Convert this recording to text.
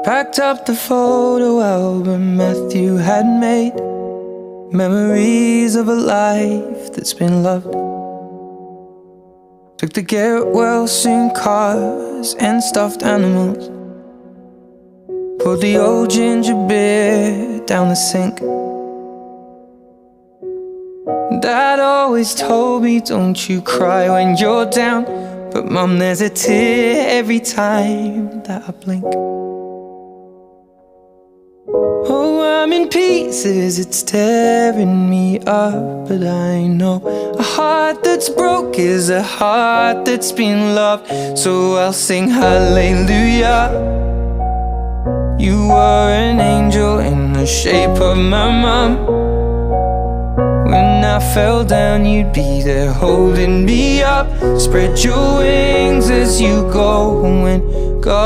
Packed up the photo album Matthew had made, memories of a life that's been loved. Took the get well soon cars and stuffed animals, poured the old ginger beer down the sink. Dad always told me, don't you cry when you're down, but Mum, there's a tear every time that I blink. Oh, I'm in pieces, it's tearing me up, but I know a heart that's broke is a heart that's been loved. So I'll sing hallelujah. You were an angel in the shape of my mum. When I fell down, you'd be there holding me up. Spread your wings as you go. When God